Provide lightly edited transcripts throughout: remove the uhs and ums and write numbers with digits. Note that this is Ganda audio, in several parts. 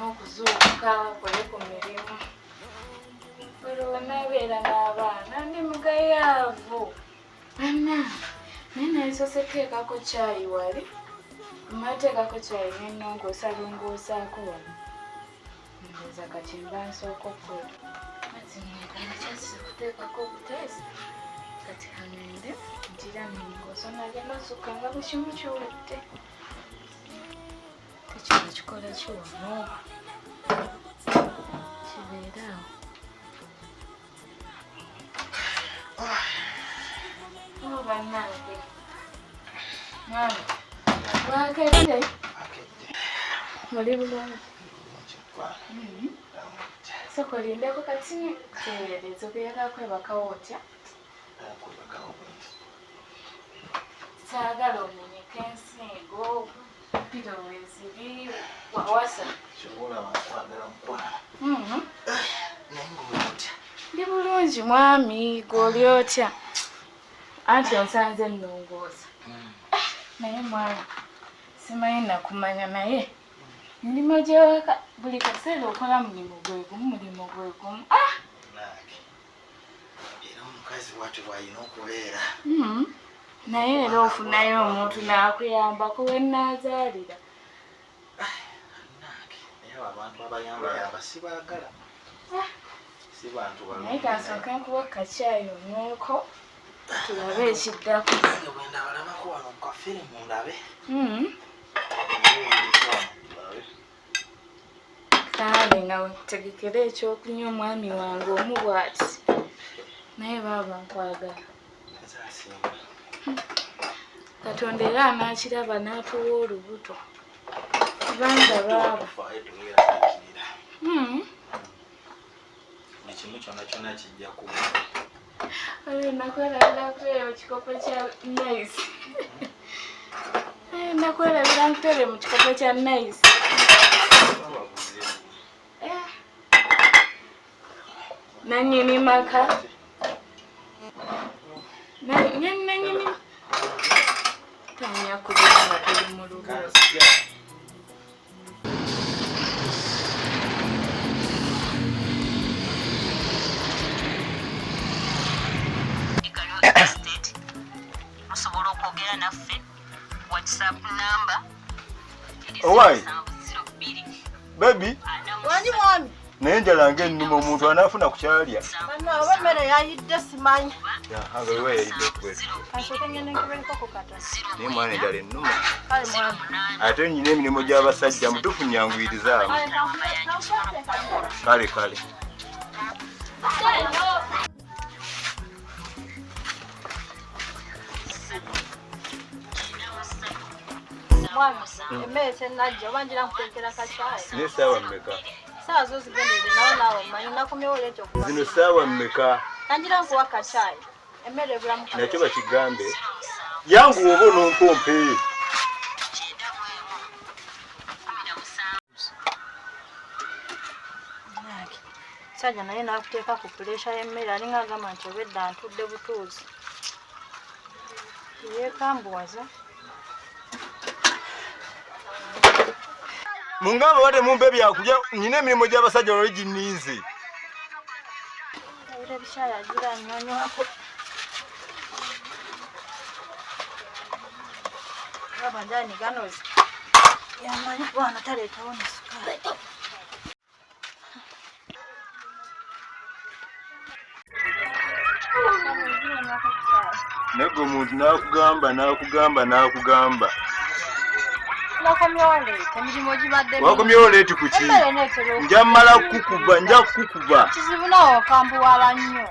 Okuzuukuka kole ku mirimu olwo nabeera n'abaana ndi mugayaavu naye nayisoose teekako caayi wali mateekako caayi nenongoosalongoosaako wano ndowooza kati mba nsooka okukola mazimwekanakyasi kuteekako obuteesi kati kanende ntira nengoosa nagenda sukka nga bukimu kiwedde tekino kikola kiwano kibeera awo bannange mwana wakedde oli bulungi sokolindeko kati teereza okuyagala kwebakawo otya saagala omenyeka ensigo piroweziri wawasa ndi bulungi mwami gwoli otya anti onsanze ennongoosa naye mwami simanyi nakumanya naye emirimu gyewaka buli kaseera okola mulimu gwe gumu era omukazi bwatyo bw'alina okubeera naye era ofunayo omuntu n'akuyambako wennaazaalira naye abantu abayambayamba sibaagala si bantu naye kansooke nkuba kacaayi onyweko tulabe ekiddako bwenda balabako wano ku kafirimu ndabe kale nga wetegekera ekyokunywa omwami wange omu bw'ati naye baaba nkwagala Katonda era anaakiraba n'atuwa olubuto kubanga baaba ekimu kyonna kyonna kijja kuba nakwerabira nkutere mu kikopo kya nayisi nakwerabira nkutere mu kikopo kya nayisi nanyini maka nanyini tanya kubanga tuli mu lubuuzi osobola okwogera naffe whatsapp number owai baby wani mwami naye njala ng'ennuma omuntu anaafuna ku kyalya bano oba emmere yayidde simanyi nga wewa yayidde okubera kasooke ngende nkibeereko kata naye mwana enjala ennuma kale mwami ate nyina emirimu gy'abasajja mutufu nyanguyirizaamu kale mwami emmere tenajja oba ngira nkuteekera kacaayi naye saawa mmeka saawa zo zigendedde nawe naawe mmanyi nakumyewo leeta okuba zino saawa mmeka nangira nkuwa kacaayi emmere ebulamu nakyo bakigambe yangu oba onompompe sajja naye naakuteeka ku puleesha y'emmere alinga agamba nti obedda ntudde butuuzi yeekambuwaza Mungamba bate mumpe byakulya nyine emirimu gy'abasajja olwo ginninze. Era bishaya gira nyonywako. Baba ndani ganozi. Yamanyi bwana taleetawo ne sukali. Nego muntu nakugamba. Wakomyewo leeti kuki? Njamala kukuba. Kizibu nawo kambuwala nnyo.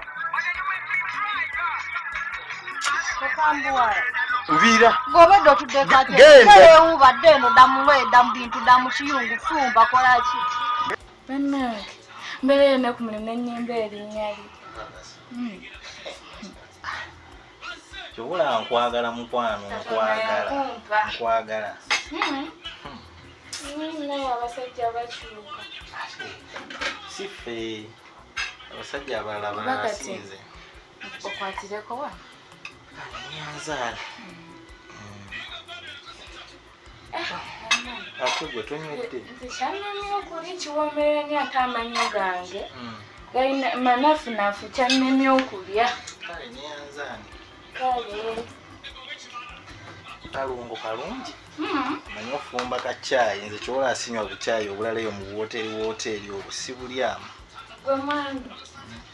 Kambuwala. Nvira. Gobedde otudde kate. Genda ubadde eno damulweda mu bintu damu kiyungu fumba kola ki? Bannange mbeera ne ku mulimu n'ennyimba erinnya li. Kyobula nkwagala mukwano nkwagala. Naye abasajja bakyuka. Sife abasajja abalala banasize. Okwatireko wano. Nyanzaala. Akugwe tonywedde. Nze kyannamya okuli kiwoomera nnyo ate amannyo gange. Galina manafunafu kyannamya okulya. Kale nyanzaala. Kale. Kalungu kalungi. Manyi ofumba ka caayi nze kyola asinywa bucaayi obulalayo mu woteeri obwo si bulyamu. Gwe mwami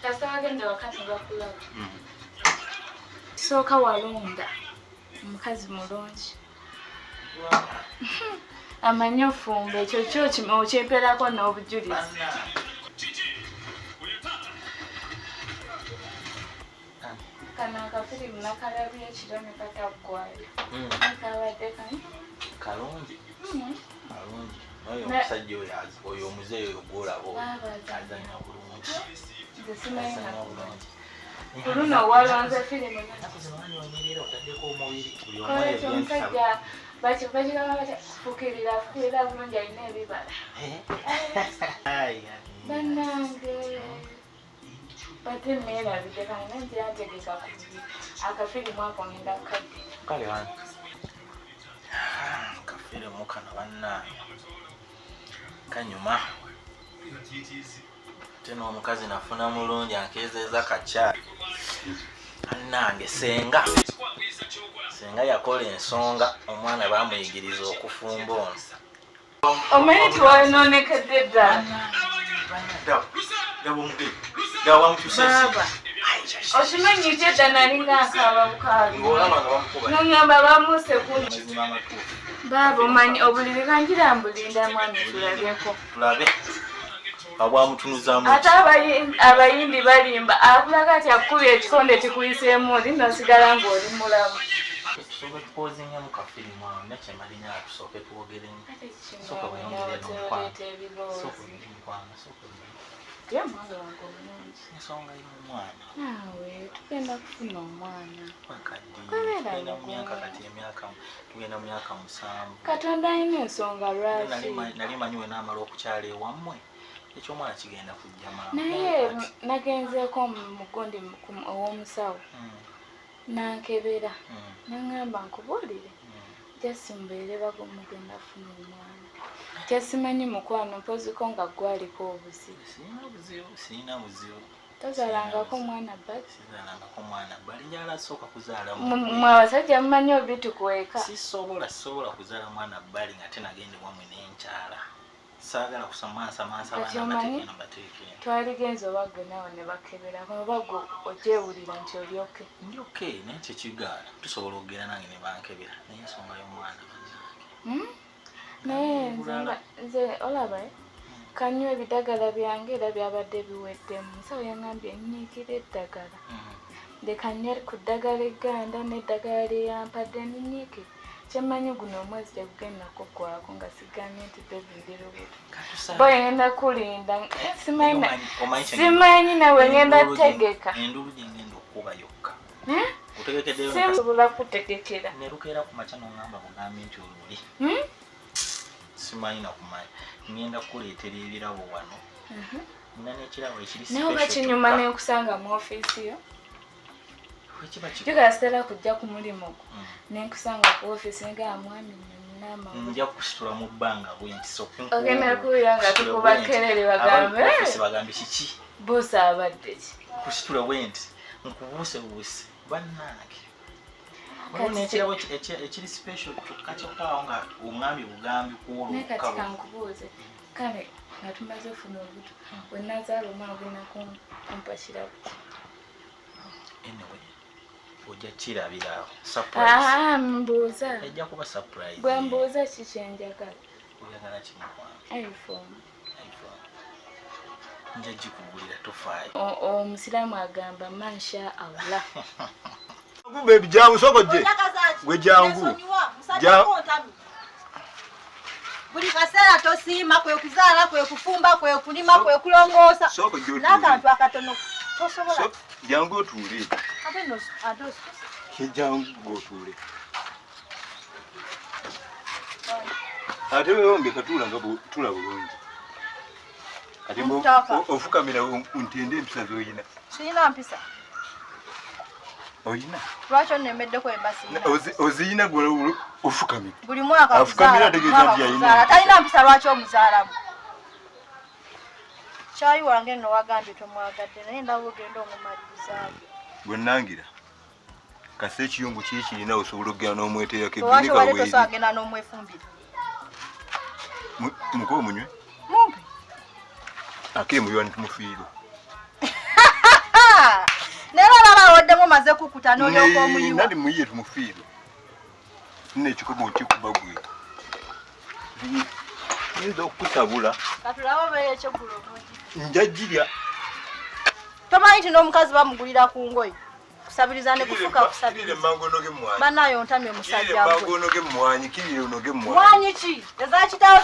kasaba agenda wakati bakulaba. Sooka walonda omukazi mulungi. Amanyi ofumba ekyo kyo okyemperako n'obujulizi. Kano akafirimu nakalabye ekiro ne kataggwayo. Nakabadde kani? Kalungi. Kalungi. Oyo omusajja oyo omuzeeyo oyo gw'olaba azannya bulungi. Nze simanyi na bulungi. Kuluno walonze firimu otaddeko omubiri buli kolekyo omusajja bakigamba fukirira bulungi alina ebibala. Bannange bate neerabidde kalina nti yategeka kubiri akafirimu ako ngenda kukadde. Kale wano kafirimu kano bannange kanyuma ate n'omukazi nafuna mulungi ankeezeeza kakyali. Bannange senga yakola ensonga omwana baamuyigiriza okufumba ono. Omanyi nti wanonekedde ddala. Okimanyi nti edda nalinga nkaaba bukaabi nongamba bamuuse kungi. Baaba omanyi obuliri kangira mbulinda mwami tulabyeko. Tulabe abwamutunuzaamu ate abayimbi balimba akulaga ati akubye ekikonde tikuyiseemu oli nosigala ng'oli mulamu. Tusobola tukozingamu kafirimu awo nakyemalinya tusooke twogeremu. Sooka bweyongerera omukwano. Mwana wange omulungi. Ensonga y'omwana. Naawe tugenda kufuna omwana. Tugenda mu myaka 7. Katonda alina ensonga lwaki. Nali manyiwe n'amala okukyala ewammwe ekyomwana kigenda kujja maama. Naye nagenzeeko mugundi ow'omusawo nankebera naŋŋamba nkubuulire jasi mbeere bagomugenda funa omwana. Kyasimanyi mukwano mpoziko nga gwaliko obuzibu. Sirina buzibu. Tozaalangako omwana bbali. Sizaalangako omwana bbali njala asooka kuzaala mwe abasajja mumanyi obitukweka. Sisobola kuzaala mwana bbali nga tenagende wamwe n'enkyala. Saagala kusamasa abaana bateekeno bateekeno. Twaligenza oba gwe nawe ne bakebera oba gwe ogyewulira nti oli oke. Ndi oke naye kyekigaana tusobola okugera nange ne bankebera naye ensonga y'omwana naye nze olaba kanywa ebidagala byange era byabadde biweddemu. Musawo yaŋŋambye nyiikira eddagala leka nnye ku ddagala egganda n'eddagala lyeyampadde ninyiikire. Kyemmanyi guno omwezi tegugenda kuggwako nga sigamye nti bebi ndi lubuto. Boy ngenda kulinda simanyi nawe ngenda tegeka. Endulu gye ngenda okuba yokka. Simsobola kutegekera. Nerukeera ku makya n'oŋŋamba bugambye nti oluli. Simanyi nakumanyi ngenda kukuleetera ebirabo wano. Nina n'ekirabo ekiri special. Nawe bakinyuma n'enkusanga mu ofiisi yo. Juga sitera kujja ku mulimu gwo. Nenkusanga ku ofiisi nga mwami nja kusitula mu bbanga bwenti soke ogenda kuyanga tukubakelere bagambe bagambe kiki buusa abadde ki kusitula bwenti nkubuuse bannange waliwo n'ekirabo ekiri special kyokka nga omwami bugambi naye kati kankubuuze kale nga tumaze ofuna obuto wenazaala omwana ogenda kumpa kirabo anyway ojja kirabirawo mbuuza ejja kuba surprise bwe mbuuza ki kyenjagala oyagala kimu iphone nja gikugulira tofaayo omusiraamu agamba mansha allah baby jangu sokojje gwe jangu buli kaseera tosiima kwe kuzaala kwe kufumba kwe kulima kwe kulongoosa n'akantu akatono tosobola jangu otuule ate no ados jangu otuule ate wewe katula nga tula bulungi kati ofukamira untende empisa zoyina siyina mpisa oyina lwaki onemeddeko embasi oziyina gwe ofukamira buli mwaka afukamira ategeeza byayina talina mpisa lwaki omuzaalamu kyayi wange nno wagambye tomwagadde naye ndawo ogenda omumalirizayo gwe nangira kase ekiyungu kiri kirina osobola okugenda n'omweteerako lwaki wale tosagenda n'omwefumbira muko munywe mumpe ake muyiwa nitumufiiro nero baba oddemu maze kukuta n'olyoka omuyiwa nali muyiye tumufiiro nina ekikobo kikuba gwe yinza okukutabula katulaba obeeyo ekyeggulo njagirya tomanyi nti n'omukazi bamugulira ku ngoyi kusabiriza ne kufuka kusabiriza banayo ontamye omusajja magonoge mwanyi kirire unoge mwanyi ki ezakitawo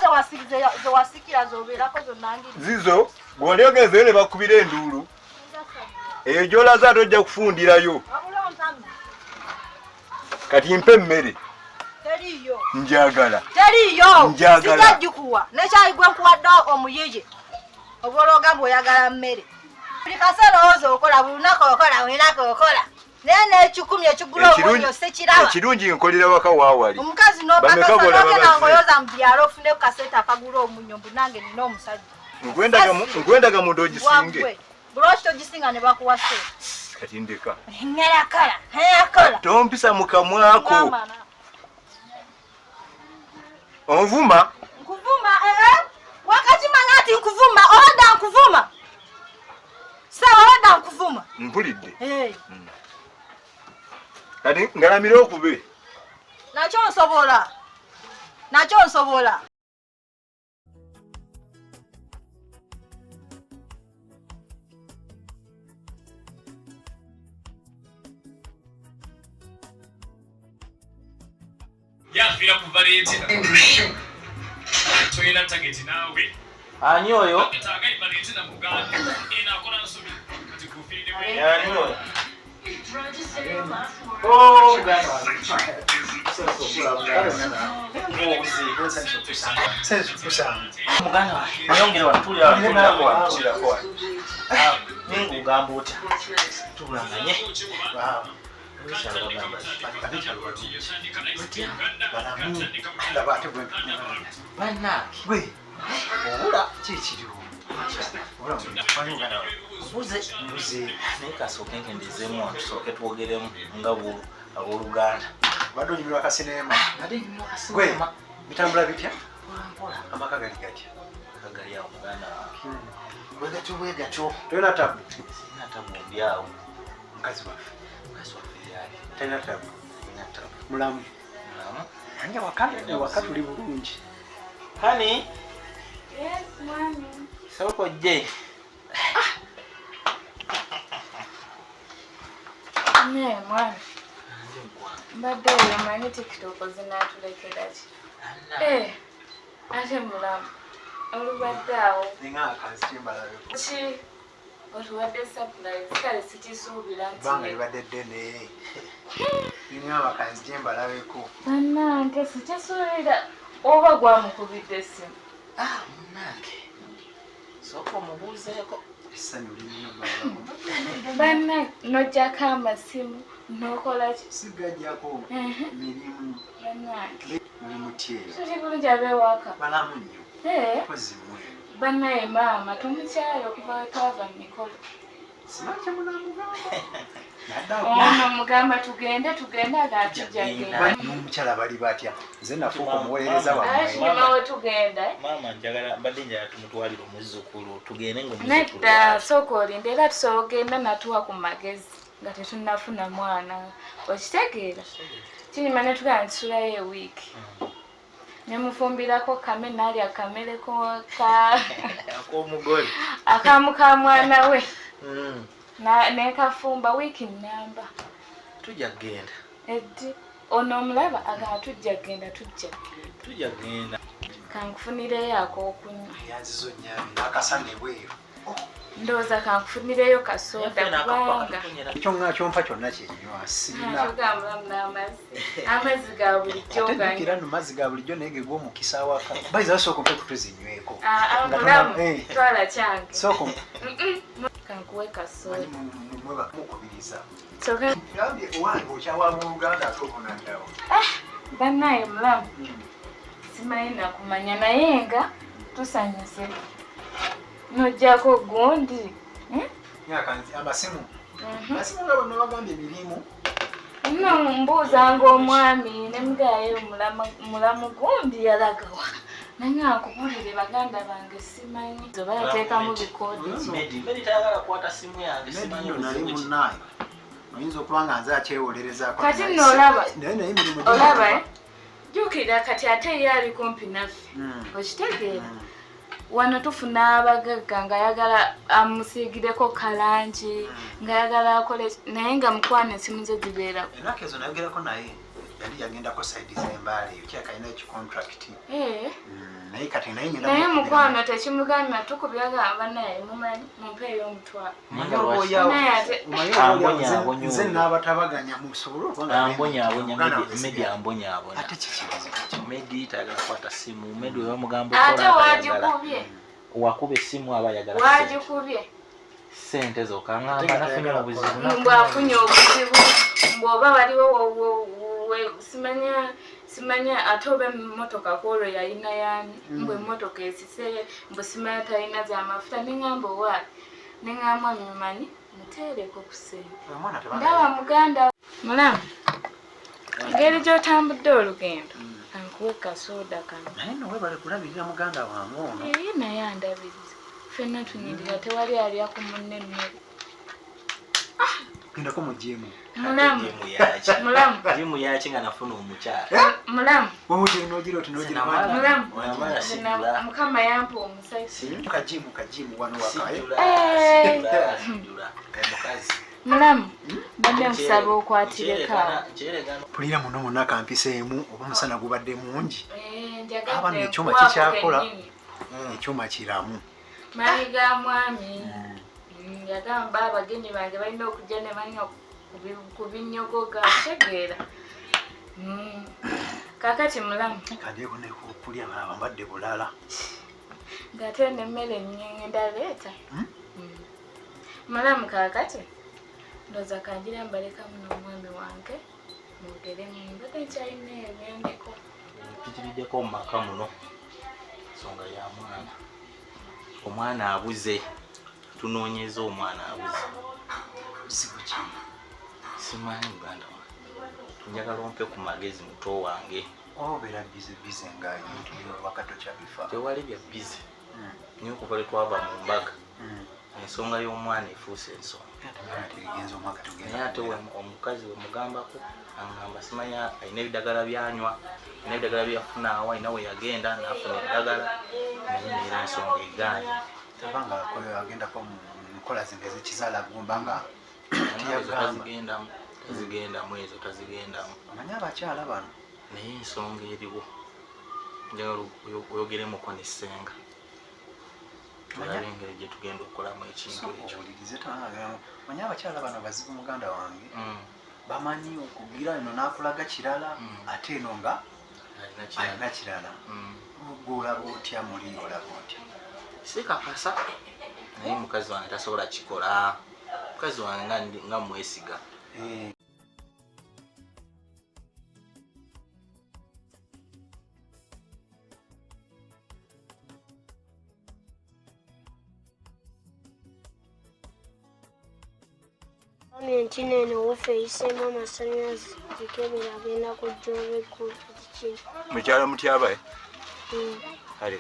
zewasikira zobeerako zonnangiri zizo bw'olyogeze ne bakubira enduulu eyo gy'olaza ate ojja kufundirayo kati mpe emmere teriyo njagala teriyo sijajjikuwa nekyayi gwe nkuwadde omuyiye oba olwogamba oyagala mmere buli kaseera olowooza okola buli lunaku okola buli lunaku okola naye n'ekikumi ekigula obulyo sekiraba ekirungi nkolera waka waawali omukazi n'opakasanoogenda ng'oyoza mu byalo ofune ku kaseeta akagula omunyo mbu nange nina omusajja nkwendaga muntu ogisinge bulwaki togisinga ne bakuwa seeta kati ndeka neyakala tompisa mu kamwako onvuma nkuvuma wakakimanya ati nkuvuma oda nkuvuma sawa oda nkuvuma mpulidde hey. kati ngalamira okube nakyo nsobola yafira ku Valentina toyina target nawe ani oyo tagai Valentina muganda inakola nsubi kati kufinde we ani oyo muganda nyongere watulya ningugamba otya tulanganye bannange obula kikiriwo mbuze naye kasooke nkendezeemu tusooke twogeremu nga abooluganda badde onyumirwa kasinema gwe bitambula bitya mpola amaka gali gatya kagali awo muganda wange bwe gatyo toyina tabu sina tabu mbyawo mukazi waffe yali talina tabu ina tabu mulamu anja waka tuli bulungi hani yes mwami soko je ne mwami mbadde omanyi tiktok zinatulekera ki ate mulamu olubadde awo ninga akazi kyembalabe ki otuwadde surprise kale sikisuubira nti banga libadde ddene ninga abakazi kyembalabeko bannange sikisuubira oba gwamukubidde essimu munnange sooka omubuuzeeko essanyu lino bannange nojjako amasimu Nokola ki? Sigajjako mirimu Bannange. mulimu tyeyo. So bulungi abeewaka. Balamu nnyo. Kozi mwe. Bannaye maama tumukyayo okuva twava mu mikolo. Simanyi kye munamugamba. Ono mugamba tugende agaatujja genda. N'omukyala bali batya. Nze nafuuka omuweereza Kinyuma we tugenda. Maama mbadde njagala tumutwalire omuzzukulu tugende ng'omuzzukulu. Nedda sooka olinde era tusobola ogenda natuwa ku magezi nga tetunnafuna mwana. Okitegeera? Kinyuma ne tugenda tusulayo ewiiki. Ne mufumbirako kame nali akamere ak'omugole. Akamu ka mwana we. Ne kafumba wiiki nnamba. Tujja kgenda. Eddi ono omulaba agamba tujja kgenda Tujja kgenda. Kankufunireyo ak'okunywa. Yanzizo nnyami n'akasande bweru. Ndowooza kankufunireyo kasooda kubanga Kyompa kyonna kyenywa sirina. tugambulamu n'amazzi. Amazzi ga bulijjo Atendukira no mazzi ga bulijjo naye ge g'omukisa awaka. Bayiza basooka ompe tuzinyweko. Mulamu twala kyange. Sooka Kankuwe kasooda. mukubiriza. Soka Gambye owange okyawa mu Uganda ate okunaddawo. bannaye mulamu. Simanyi nakumanya naye nga tusanyuse. Nojjako gundi. Amasimu. Amasimu nga bonna bagambye emirimu. Nno mbuuzanga omwami ne mugayo mulamu gundi yalagawa. Naye akubulire baganda bange simanyi. Zoba yateekamu bikoodi. Medi tayagala kukwata simu yange Simanyi nali munnaayo. Oyinza okuba nga nze akyewolerezako. Kati nno olaba. Naye emirimu olaba jjukira kati ate ye ali kumpi naffe. Okitegeera? Wano tufuna abagagga nga yagala amusiigireko kalangi nga yagala akole naye nga mukwano ensimu ze zibeerako. Ennaku ezo nayogerako naye yali yagendako saidi z'embaala eyo kyaka alina ekicontract. Naye kati naye nyina naye mukwano tekimugamba tukubyaga naye mumanyi mumpeeyo omutwalo. Nze n'abatabaganya musobole ambonyabonya Medi ambonyabonya. Ate kikibazo Medi tayagala kukwata simu. Medi we bamugamba ate wagikubye. Wakuba essimu aba ayagala wagikubye. Sente zokangamba nafunye obuzibu. Bwafunye obuzibu bw'oba waliwo simanya ate oba emmotoka kwolwo yalina yani mbwe emmotoka esise mbwe simanya talina z'amafuta neŋŋamba owaali neŋŋamba mumanyi muteereko ku ssente. Ndaba muganda mulamu engeri gy'otambudde olugendo ankuwe kasooda kano. naye nno webale kulabirira muganda wange ono. Naye andabiriza ffenna tunyirira tewali alya ku munne emmere. Gendako mu jimu. Mulamu jimu yaki nga nafuna omukyala. Mulamu nogira mulamu mukama yampa omusasi. Kajimu wano wakaye. Mulamu badde nkusaba okwatireka. Pulira muno muna kampiseemu oba omusana gubadde mungi. Aba n'ekyuma kikyakola. Ekyuma kiramu. Mayiga mwami yagamba abagenyi bange balina okujja ne banywa ku binnyogoga kitegeera. Kakati mulamu kadi eko nekupulya bambadde bulala ng'ate n'emmere ennyenda leeta. Mulamu kakati ndowooza kangira mbalekamu n'omwami wange mwogeremu mbadde nkyalina ebyendeko. Tukiriddeko mu maka muno nsonga ya mwana. Omwana abuze. Tunoonyeza omwana abuze. Buzibu ki? Simanyi muganda wange. Njagala ompe ku magezi muto wange. Obeera bize nga ebintu by'obubaka tokyabifa. Tewali bya bize. Naye okuva lwe twava mu mbaga ensonga y'omwana efuuse ensonga. Naye ate omukazi we mugambako aŋŋamba simanyi alina ebiddagala byanywa alina ebiddagala byeyafuna awo alina we yagenda n'afuna eddagala naye neera ensonga egaanye. Tabanga agendako mu nkola zino ezikizaala gumba nga tazigendamu ezo tazigendamu. Amanyi abakyala bano naye ensonga eriwo njagala oyogeremuko n'essenga olabe engeri gye tugenda okukolamu ekintu ekyo. Manyi abakyala bano bazibu muganda wange. Bamanyi okugira eno n'akulaga kirala ate eno nga alina kirala. Olaba otya muli olaba otya? Si kakasa naye mukazi wange tasobola kikola. Mukazi wange nga mwesiga. Nene ufe isema amasannyalaze ekebera agenda kujja olw'eggulu kiki mukyala mutyabaye kale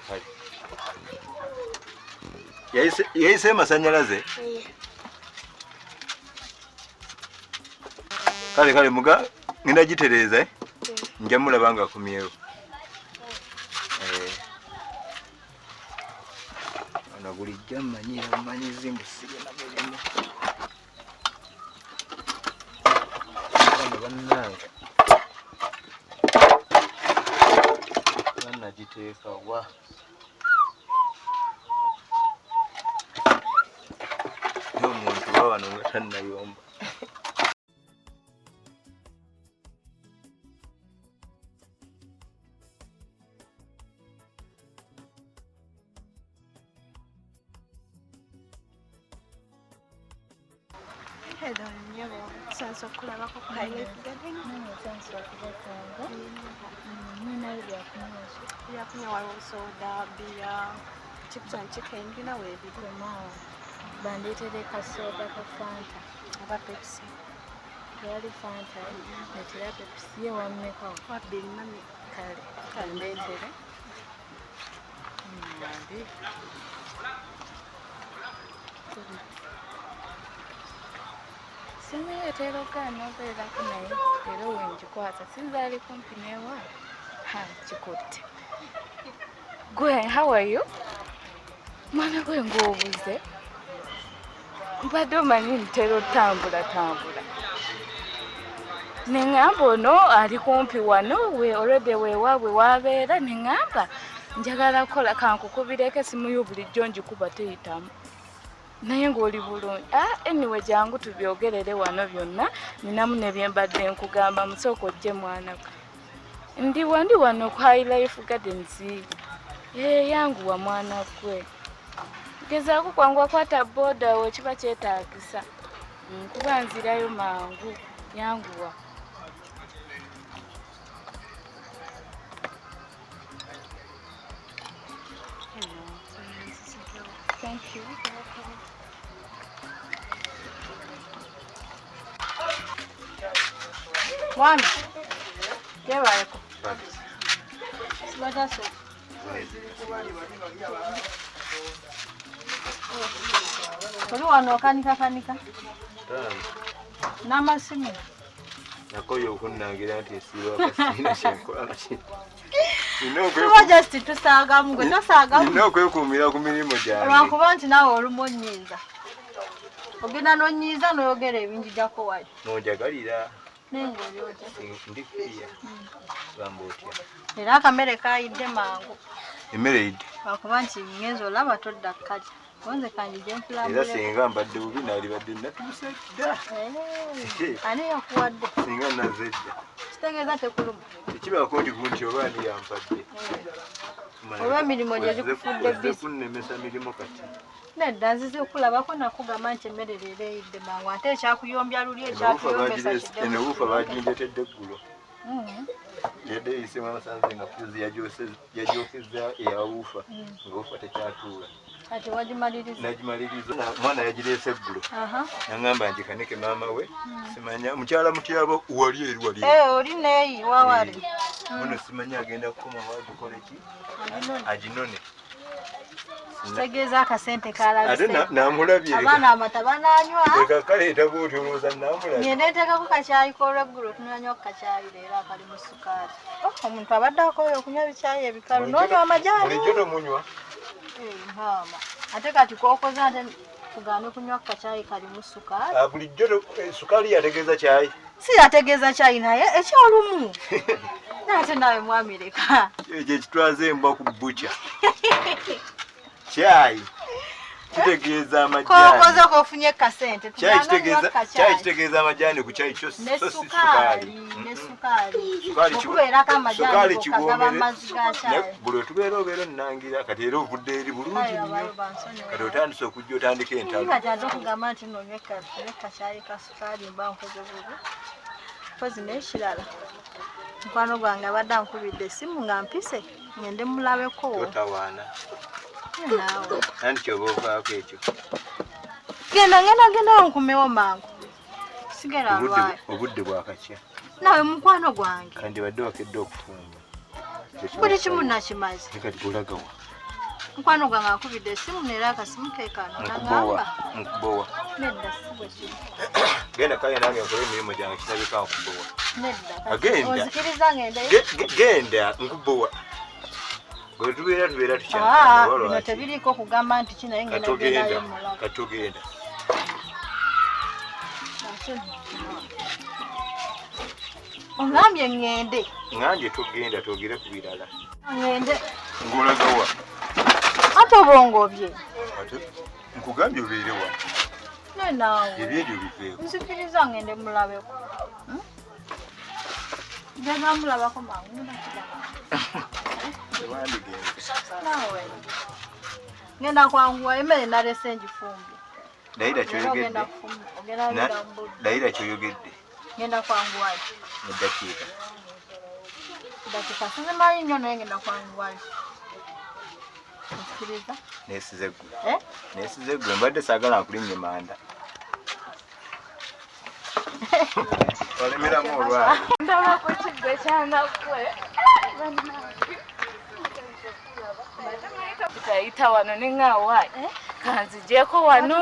yayise amasannyalaze kale muga ngenda gitereeza nja mulaba nga akumyewo ono bulijjo mmanyira mmanyizi mbusirina mulimu bannange bannagiteeka wa n'omuntu wa wano nga tannayomba Hello, nyabo. Sanso kulabako ku Highlife Garden. Sanso okubatanga. Nina byakunywesa. Byakunywa waliwo soda, bia, chips and chicken, bina weebiri. Maawa. Bandeetere kasoda ka Fanta. Aba Pepsi. Yali Fanta, netera Pepsi ye wammeka. Wabbiri mami. Kale ndeetere. Simu yetera okugaana obeerako naye era wengikwata sinzaali kumpi newa kikutte gwe how are you mwana gwe ng'obuze mbadde omanyi ntera otambula neŋŋamba ono ali kumpi wano we already weewaabwe waabeera neŋŋamba njagala kukola kankukubireko esimu yo bulijjo ngikuba teyitamu naye ng'oli bulungi anyway jangu tubyogerere wano byonna ninamu ne bye mbadde nkugamba musooka ojje mwanako ndi wano ku Highlife Gardens yanguwa mwana gwe gezaako kwangu akwata boda we kiba kyetaagisa kuba nzirayo mangu yanguwa Thank you. Mwana, yebaeko. Sibataso. Oli wano okanika. N'amasimu. nakoyo okunnangira nti esiiba akasiina kyenkola nakino just tusaagamu gwe tosaagamu nina okwekuumira ku mirimu gyange lwakuba nti naawe olumu onnyiiza ogenda n'onnyiiza n'oyogera ebinjijako wali nonjagalira naye ng'olyotya ndi kiriya gamba otya era akamere kaayidde mangu emmere yidde lwakuba nti ngenza olaba todda kkalya onze kanjije era singa mbadde bubi naalibadde natuuse dda ani yakuwadde singa naze dda kitegeeza tekuluma tekibaako ndi kunti oba ani yampadde olw'emirimu gye zikufudde bisi kunnemesa mirimu kati nedda nzize okulabako nakugamba nti emmere leero eyidde mangu ate ekyakuyombya luli ekyakuyombesa eno buufa bagindeetedde eggulo yadde eyisemu amasanze nga fuzi yagyokeza eyawuufa ngaufa tekyatuula ati wagimaliriza nagimaliriza omwana yagireese eggulo naŋŋamba ngikanike maama we simanya mukyala mutyabo wali eri oli neeyi wawali muno simanya agenda kukoma wagikola ki aginone kitegeeza akasente kalabise ate namulabye abaana amata bananywa ekakaleeta bwoti olowooza namulabye ngenda nteekako kacaayi k'olweggulo tunanywa ku kacaayi leero akali mu sukaali omuntu abadde akoyo okunywa bicaayi ebikalu n'onywa amajaani bulijjo tomunywa maama ate kati k'okoze ate tugaane kunywa ku kacaayi kalimu sukaali bulijjo sukaali yategeeza caayi si yategeeza caayi naye ekyolumu ate nawe mwami leka ekyo ekitwaza embwa ku bbuca caayi kitegeeza amajaani k'okoze k'ofunye kasente caayi kitegeeza amajaani ku caayi kyo ne sukaali okubeerako amajaani okagaba amazzi ga caayi buli otubeera obeera onnangira kati era ovudde eri bulungi nnyo kati otandise okujja otandika entalo kati aze okugamba nti nonywe kacaayi ka sukaali mba nkoze bubi mpozi n'ekirala mukwano gwange abadde ankubidde essimu nga mpise ngende mulabeko totawaana naawe nandi kyoba ovaako ekyo genda nkumewo mangu sigera lwayo obudde bwakakya nawe mukwano gwange kandi badde wakedde okufumba buli kimu nakimaze kati olagawa mukwano gwange akubidde esimu neera akasimu keekano nagamba nkubowa nedda si bwe kiri genda kale nange nkole emirimu gyange kirabika nkubowa nedda onzikiriza ngende genda nkubowa gwe tubeera bino tebiriiko kugamba nti kinaye ngenagendayo mulala katugenda ongambye ngende ngambye tugenda twogere ku birala ngende ngolagawa ate obongobye ate nkugambye obeere wa nenaawe ebyebyo biveeko nzikiriza ngende mulabeko njagala mulabako mangu nawe ngenda kwanguwa emmere nalese ngifumbye dayira kyoyogedde ngenda kwanguwayo eddakiika dakika sizimanyi nnyo naye ngenda kwanguwayo nzikiriza neesize ggwe mbadde saagala nkulinnye manda olemeramu olwali ndaba ku kigwe kyanagwe tutayita wano neŋŋawaayi kanzigyeko wano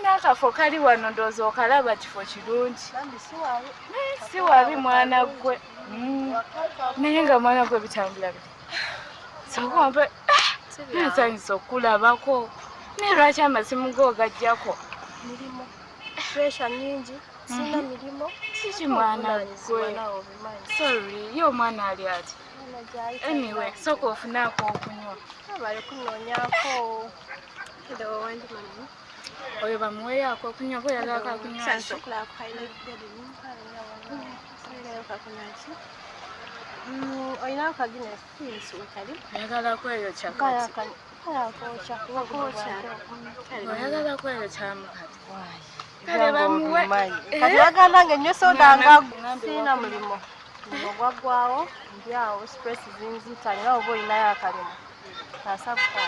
n'akafo kali wano ndowooza okalaba kifo kirungi si wabi mwana gwe naye nga mwana gwe bitambula biri sokompe nsanyusa okulabako naye lwaki amasimu go gajjako Mirimu. Pressure nyingi. Sina mirimu. Siki mwana gwe. Sorry, yo mwana ali ati. Anyway, soko ofunako okunywa. Bale kunoonyako. Ndo wandi mami. Oyo bamuweeyako okunywa ko yagala akunywa. Sanso kula kwaile bidde ni kakunyaki. Oyina akagines sinsi utali. Oyagala kweyo kyakati. Oyagala kweyo kyamukati. Kale bamuwe. Kati yagala ng'ennyo soda nga sina mulimo. Ogwaggwawo ndyawo stress zinzita nga oba olinayo akalimu.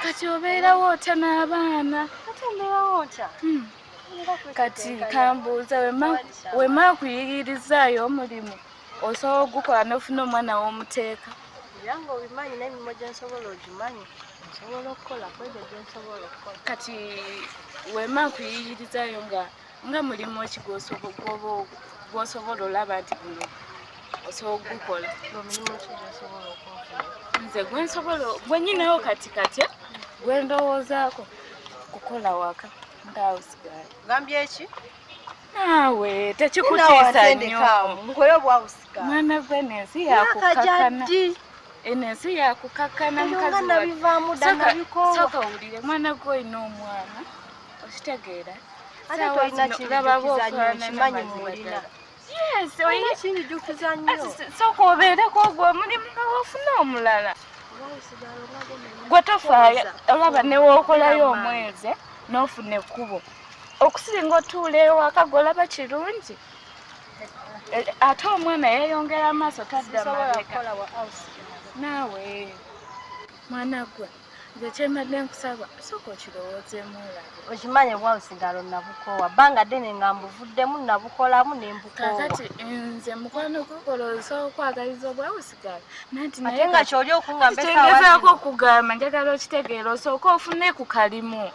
Kati obeerawo otya n'abaana? Kati mbeerawo otya? Kati kambuuza wema kuyigirizaayo omulimu osobola ogukola n'ofuna omwana w'omuteeka. Ebyange obimanyi n'emirimu gye nsobola ogimanyi. Nsobola okukola kwebyo gye nsobola okukola. Kati wema kuyigirizaayo nga mulimu ki gw'osobola olaba nti guno osobola ogukola. Omulimu ki gyensobola okukola? Nze gwe nyinayo kati gwe ndowoozaako kukola waka ng'awusigala. Gambye ki? Naawe tekikutiisa nnyo. Nkole obwawusigala. Mwana gwe n'ensi yakukakkana. Enensi yakukakkana mukazi wawe. Soka wulire mwana gwe olina omwana okitegeera. Ate tolina kindijukiza nnyo kimanyi mulina. Yes, olina kindijukiza nnyo. Soka obeereko gwe omulimu nga wafuna omulala. Gwe tofaayo olaba ne wookolayo omwezi n'ofuna ekkubo. Okusiringa otuula ewaka gw'olaba kirungi. Ate omwana yeeyongera amaaso tadda mabega. Naawe mwana gwe nze kyembadde nkusaba sooka okirowoozeemu olabe. Okimanyi obwawusigalo nabukoowa bbanga ddene nga mbuvuddemu nabukolamu ne mbukoowa. Kakati nze mukwano gukola osobola okwagaliza obwawusigalo nanti ate nga kyoli okungamba kitengezaako okugamba njagala okitegeera osooka ofune ku kalimu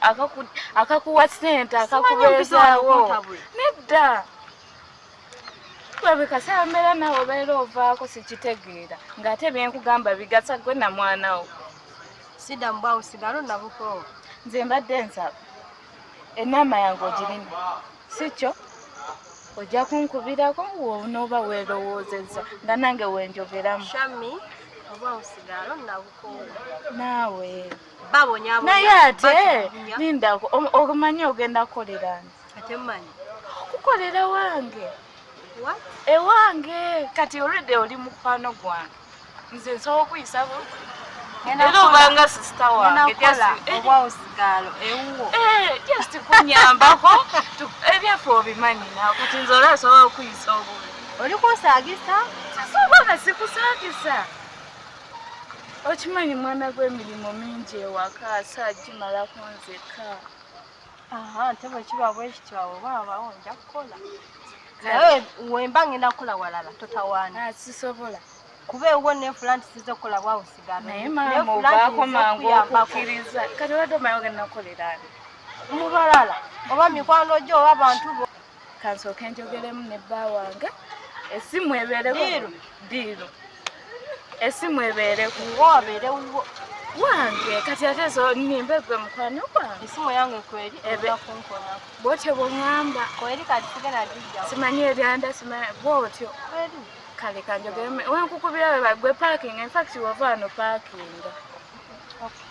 akakuwa ssente akakubeezaawo nedda. Webikasa mbeera nawe obeera ovaako sikitegeera ng'ate byenkugamba bigasa gwe na mwana wo. Sidda mu bwawusigalo nabukoowa. Nze mbadde nsaba ennaama yange ogirina si kyo ojja kunkubirako n'oba weerowoozezza nga nange wenjogeramu. Shami obwawusigalo nabukoowa. Naawe babonyabo naye ate lindako omanyi ogenda kukolerani? Ate mmanyi okukolera wange. What? Ewange kati olwedde oli mukwano gwange nze nsobola okuyisa era obanga sisita wange obwawusigalo ewuwo just kunyambako ebyaffe obimanyi nawe kati nze ola asobola okuyisa obubi. Oli kunsaagisa? Sisobola sikusaagisa. Okimanyi mwana gw'emirimu mingi ewaka saagimala kunzeka. Aha, ntebe kiba bwe kityo abo baba onja kukola. Nawe wemba ngenda kukola walala totawaana. Sisobola. Kuba ewo ne Frank sizo kola bwa usigana. Naye maama obaako mangu okukkiriza. Kati wadde omanyi ogenda kukolera mu balala oba mikwano gyo oba abantu bo. Kansooke njogeremu ne bba wange. Essimu ebeereko. Diiru. Essimu ebeereko. Wabeere wo. Wange kati ate so nimbe gwe mukwano gwange. Essimu yange kweri eba kunkola. Bw'otyo bw'oŋŋamba. Kweri kati sigenda dijja. Simanyi ebyanda simanyi bw'otyo. Kweri. Kale kanjogeremu. Wenkukubira we bagwe parking. In fact wava wano parking. Okay.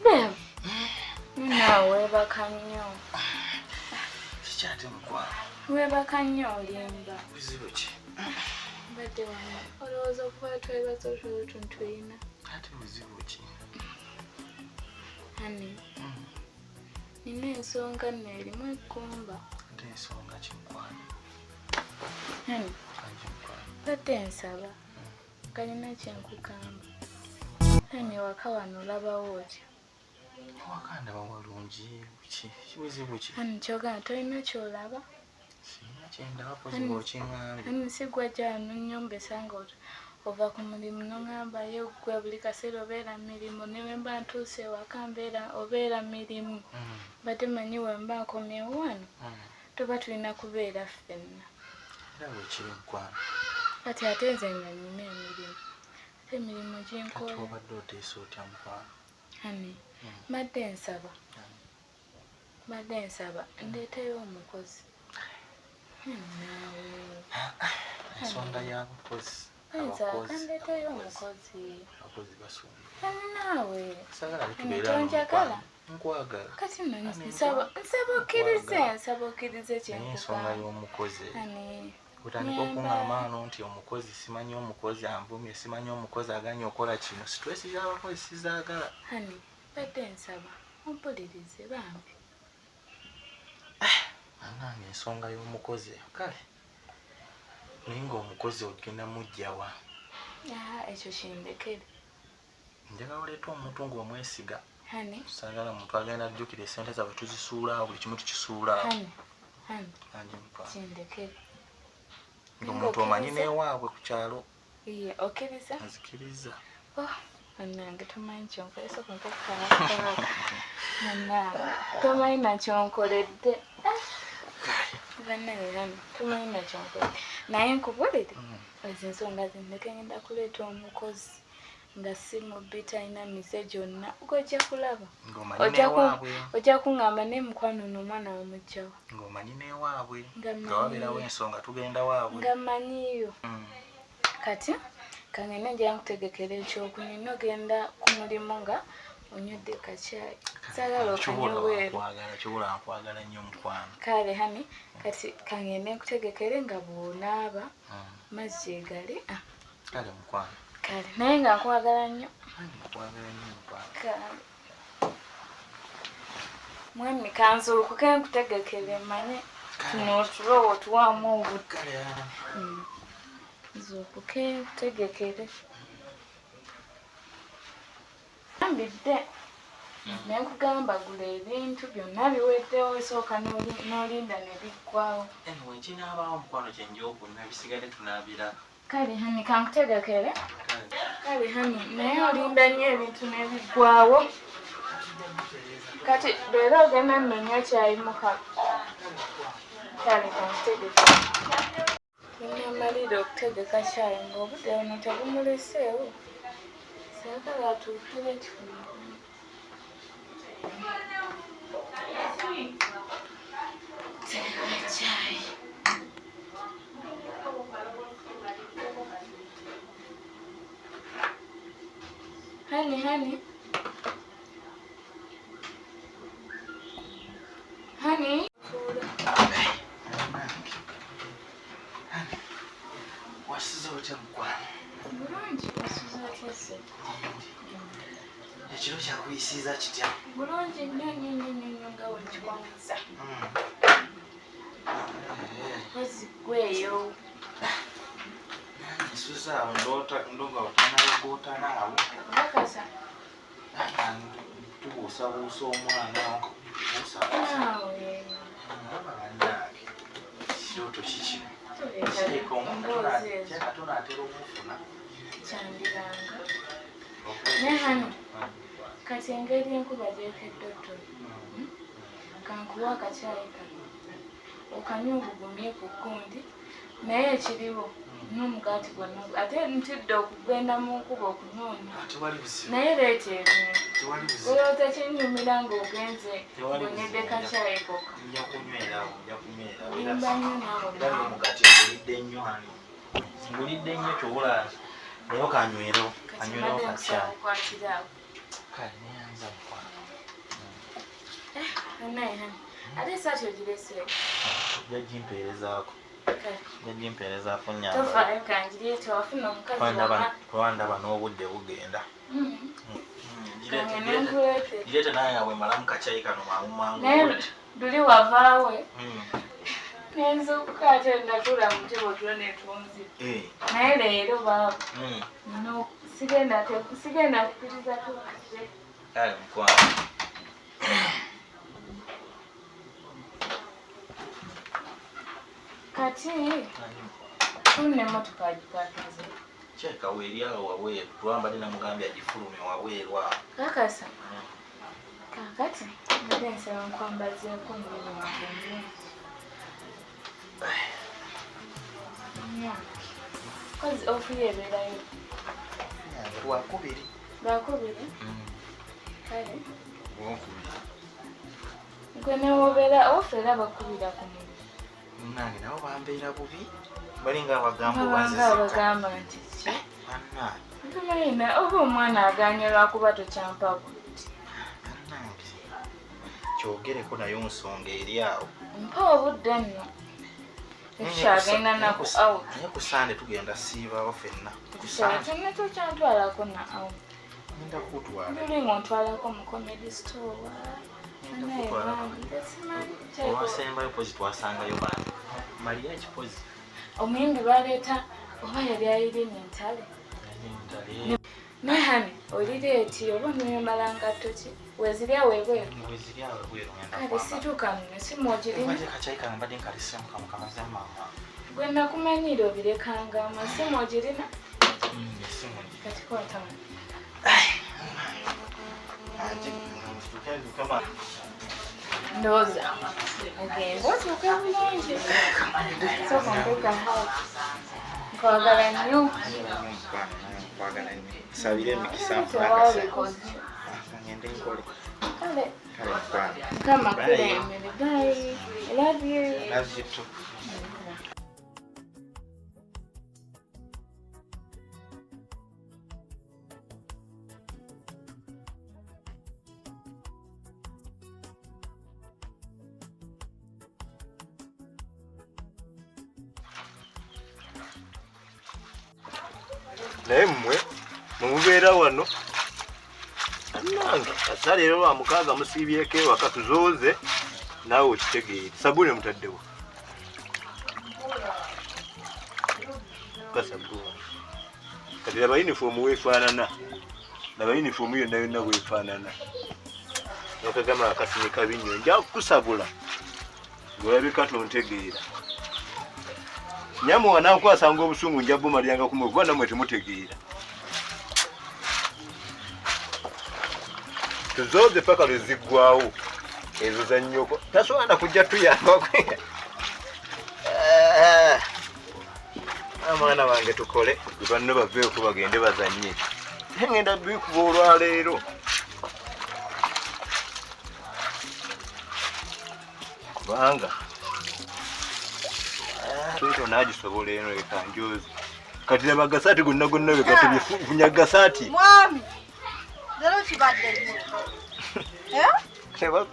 Babe. Nawe webaka nnyo. Sikyate mukwano. Webaka nnyo olimba. Buzibu ki? Mbadde wano. Olowooza okuba twebaza otuntu tuyina. Ate buzibu ki? Hani. Nina ensonga nno erimu eggumba. Ate ensonga ki mukwano? Hani. Kanji mukwano. Mbadde nsaba. Kalina kyenkugamba. Hani waka wano olabawo otya. Ewaka ndaba walungi ki? Kibuzibu ki? Hani kyogamba tolina kyolaba? Sirina kyendaba pozibu okiŋŋambye. Hani si gwe gyano nnyombesa nga ova ku mulimu n'oŋŋambayo gwe buli kaseera obeera mirimu ne bwe mba ntuuse ewaka obeera mirimu. Badde manyi we mba nkomyewo wano tuba tulina kubeera ffenna. Era weekiri mukwano. Kati ate nze nga nnina emirimu. Ate emirimu ginkola. Kati obadde oteesa otya mukwano? Hani mbadde nsaba ndeeteyo omukozi. Naawe. Ensonga y'abakozi. Ndeeteyo omukozi. Abakozi basumba. Naawe. Sagala bitubeera tonjagala. Nkwagala. Kati nsaba okkirize kyenkugamba. Ensonga y'omukozi. Hani. Utandika okuŋŋamba wano nti omukozi simanyi omukozi anvumye simanyi omukozi aganye okola kino situesi z'abakozi sizaagala. Hani badde nsaba ompulirize bambi. Nange ensonga y'omukozi kale naye ng'omukozi ogenda mujjawa. Ekyo kindekere. Njagala oleeta omuntu ng'omwesiga. Hani. Saagala muntu agenda ajjukira essente zaffe tuzisuulaawo buli kimu tukisuulaawo. Hani. Kindekere. Ng'omuntu omanyi n'ewaabwe ku kyalo. Iye okkiriza. Nzikiriza. Nange tomanyi kyonkolesa kunkokaaka. Tomanyi nakyonkoledde. Bannange tomanyi nakyonkoledde. Naye nkubulire ezo ensonga zindeke ngenda kuleeta omukozi nga si mubbi talina mize gyonna gojja kulaba. Ojja kuŋŋamba naye mukwano n'omwana wamugjawo. Ng'omanyi n'ewaabwe. Nga wabeerawo ensonga tugenda waabwe. Nga mmanyiyo. Kati kangenda njala nkutegekera ekyokunywa n'ogenda ku mulimu nga onywedde kacaayi. Saagala okanywa bweru. Kibula nkwagala nnyo mukwano. Kale hani kati kangende nkutegekere nga bw'onaaba mazzi egali. Kale mukwano. Kale naye nga nkwagala nnyo. Nkwagala nnyo mukwano. Kale mwami kanzuukuke nkutegekere manye tuno otulowo otuwaamu obudde. Nzuukuke nkutegekere. Ambidde naye nkugamba gula ebintu byonna biweddewo esooka n'olinda ne biggwawo. Anyway kinaabaawo mukwano kye nja okunywa bisigadde tunaabira. Kale hani kankutegekere. Kale hani naye olinda nnyo ebintu n'ebiggwawo. Kati leero ogenda nnonywa kyayi muka. Kale kankutegekere. Tunnamalira okutegeka kyayi ng'obudde buno tebumuleseewo. Saagala atuukire ekifo. Chai. Honey. Wasiza otya mukwano? Bulungi wasuza atya. Ekiro kyakuyisiza kitya? Bulungi nnyo nga wekikwamisa. Wazigweyo. Isuza awo ndonga otanayogoota naawo. Bakasa. Tubuusabuusa omwana Naawe. Kirooto kikino. Tuleeta emboozi ezo. Katonda atera omufuna. Kyandiranga. Ne hano. Kati engeri enkuba gyekedde ottolo. Kankuwa akacaayi kano. Okanywa obugumye ku gundi. Naye ekiriwo n'omugaati gwonna. Ate ntidde okugenda mu nkuba okunoonya. Naye leeta ebintu. Olowooza kinnyumira ng'ogenze onyedde kacaayi kokka. Nja kunywerawo. Limba nnyo naawe. Era n'omugaati ngulidde nnyo ani. Ngulidde nnyo kyobula naye okanywerewo. Anywerewo kacaayi. Kwatirawo. Kale neyanza mukwano. Naye hani. Ate esaati ogireseeko. Jagimpeerezaako. Jagimpeerezaako nnyamba. Tofaayo kangireete wafuna omukazi Twandaba n'obudde bugenda. Nenkuleete. Gireete naye nga bwemalamu kacaayi kano mangu. Naye luli wavaawe. Nenzuukuka ate natula mu ntebe tulo netunzire. Naye leero baabo. No, sigenda kupitiriza tukire. Kale mukwano. Kati tune emmotoka agipakinze. Kyeka weeri awo wabweru. Tulwambadde namugambye agifulume wabweru awo. Kakasa. Kakati mbadde nsaba nkwambazeeko omubiri wange omulungi. Kozi ofuye ebeerayo. Lwakubiri. Lwakubiri? Kale. Lwakubiri. Gwe newobeera ofeera bakubira ku mubiri. Nange nabo bambeera bubi. Balinga abagamba bagamba nti ki? Ntumayina oba omwana aganye lwakuba tokyampa buti. Kyogereko nayo nsonga eri awo. Mpa obudde nno. Ekyagenda naku out. Naye ku Sande tugenda siibawo ffenna. Kyonna tokyantwalako na out. Ngenda kutwala. Nduli ng'ontwalako mu comedy store. Olwasembayo pozi twasangayo bantu. Mariya ekipozi. Omuyimbi baleeta oba yali ayirina entale. Ne hani olireeti oba nwemala ngatto ki? Weziri awo ebweru? Weziri awo ebweru ngenda kwamba. Kale situka nno simu ogirina? Maze kacaayi kange mbadde nkalesemu kamaze maama. Gwe nakumanyira obirekanga amasimu ogirina? Esimu. Kati kwata wano. Ndowooza ogenda otuuka bulungi. Sooka mpeka hayi. Nkwagala nnyo. Nkwagala nnyo. Nsabire emikisa tewabikoze. Ngende nkole. Kale. Kale mukwano. Mukama kulembere. Bye. I love you. Love you too. Naye mmwe mubeera wano nange ate leero lwa mukaaga musiibyeko ewaka tuzooze naawe okitegeere. Sabbuuni mutaddewo kasabbuuni kati laba yunifoomu weefaanana, laba yunifoomu yonna yonna bwefaanana. Nokagamba akasini kabi nnyo nja kukusabula ng'olabika tontegeera. Nyamuwa nankwasanga obusungu nja bumalyanga kumwe kuba nammwe temutegeera. Tuzooze paka lweziggwawo ezo za nnyoko tasobola kujja tuyamba. Abaana bange tukole banno baveeko bagende bazannye. Ngenda bikuba olwaleero. Kubanga Tuito nagisobola eno ekanjozi. Kati laba gasaati gonna gonna we gatebye funya gasaati. Mwami. Lero kibadde. Cheba.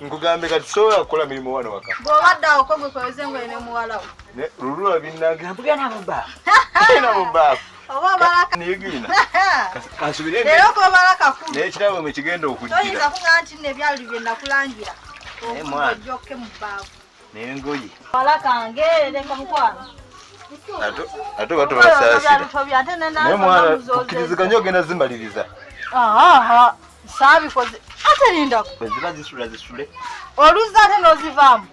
Nkugambe kati soya kukola milimo wano waka. Bw'obadde ko gwe kweze ngwe ne muwala wo. Ne lulula binnange mpugana mu baafu. Ina mu baafu. Oba baraka. Niyigina. Kasubire. Lero ko baraka ku. Ne kirabo me kigenda okujjira. Toyinza kuga nti ne byali bye nakulangira. Mwana. Ojokke mu baafu. Nengoyi. Baraka ngere kamukwana. Ato bato basasira. Ne mwana tukiriziganya ogenda zimbaliriza. Aha. Sabi koze. Ate linda ko. Ziba zisule. Oluza ate n'ozivaamu.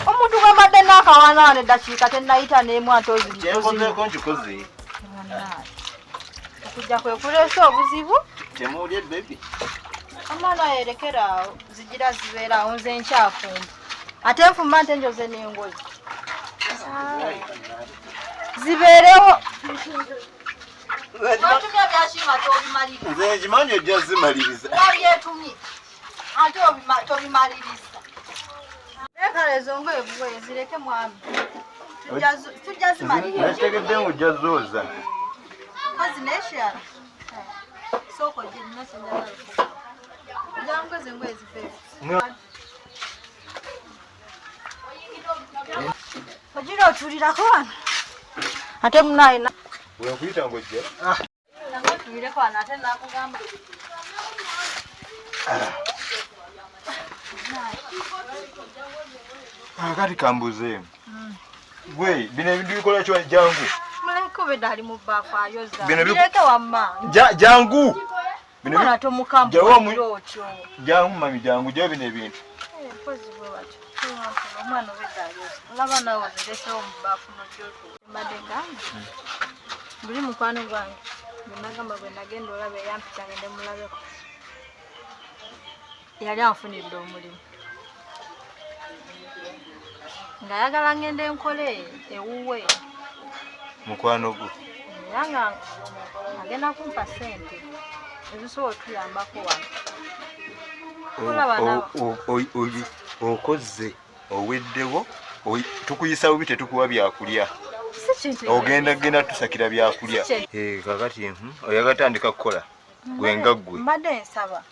Omuntu gw'embadde n'akawana eddakiika tennayita n'emu ate oziri. Kyenkozeeko nkikoze. Okujja kwe kuleesa obuzibu. Temuulye baby. Amana yerekeraawo zigira zibeeraawo nze nkyafumba. Ate nfumba nte njoze n'engoye. Zibeerewo. Watumya byakima tobimaliriza. Nze nkimanyi ojja zimaliriza. Wabyetumye. Ate tobimaliriza. Lekala ezo ngoye bugoye zireke mwami. Tujja zimaliriza. Nakitegedde ng'ojja zooza. Kazi neshyala. Soko gye nina kyenjagala okukola. Jangu ezo engoye zibeere. Ogira otulirako wano. Ate munaayina. Wenkuyita ng'ojja. Nange otulireko wano ate nakugamba. Kati kambuzeemu. Gwe bino ebintu bikola kiwa jangu. Muleke obedde ali mu bbaafu ayoza. Bino Bireke wamma. Jangu. Mwana tomukambula otyo. Jangu mami jangu gye bino ebintu. Pozi bwe batyo. Omwana obedde ayoza. Olaba nawe oziresewo mu bbaafu n'ojjooto. Mbadde ngamba. Buli mukwano gwange. Nagamba bwe nagenda olaba eyampita ngende mulabeko. Yali anfunidde omulimu. Ng'ayagala ngende nkole ewuwe. Mukwano gwo. Era nga agenda kumpa ssente ezisobola otuyambako wano. Okoze oweddewo tukuyisa bubi tetukuwa byakulya. Ogenda tusakira byakulya. Kakati oyagala tandika kukola gwenga ggwe. Mbadde nsaba.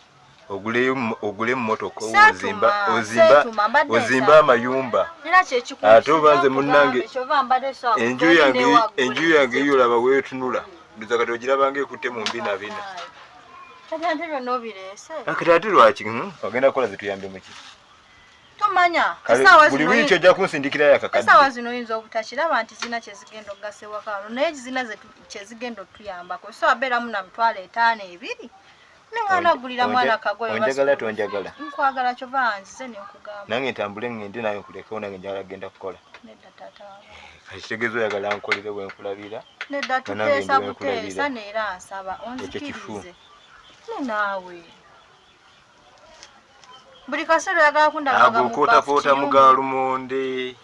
Ogule emmotoka ozimba amayumba. Ate obanze munnange enju yange yolaba weetunula ndoza kati ogirabanga ekutte mu mbinabina. Kati ate lwaki ogenda kukola zetuyambe muki? Tomanya buli wiiki ojja kunsindikirayo akakadde. Essaawa zino oyinza obutakiraba nti zina kyezigenda okugasa ewaka wano naye zina kyezigenda otuyambako so abeeramu na mitwalo 5 2 nengana gulira mwana kagoye onjagala tonjagala nkwagala kyova nzize nenkugamba nange ntambule ngende naye nkulekeo nange njagala genda kukola nedda tata kitegeeza oyagala nkolere bwe nkulabira nedda tuteesa buteesa neera nsaba onzikirize naawe buli kaseera oyagala kundagaga mu agokoota mugalumonde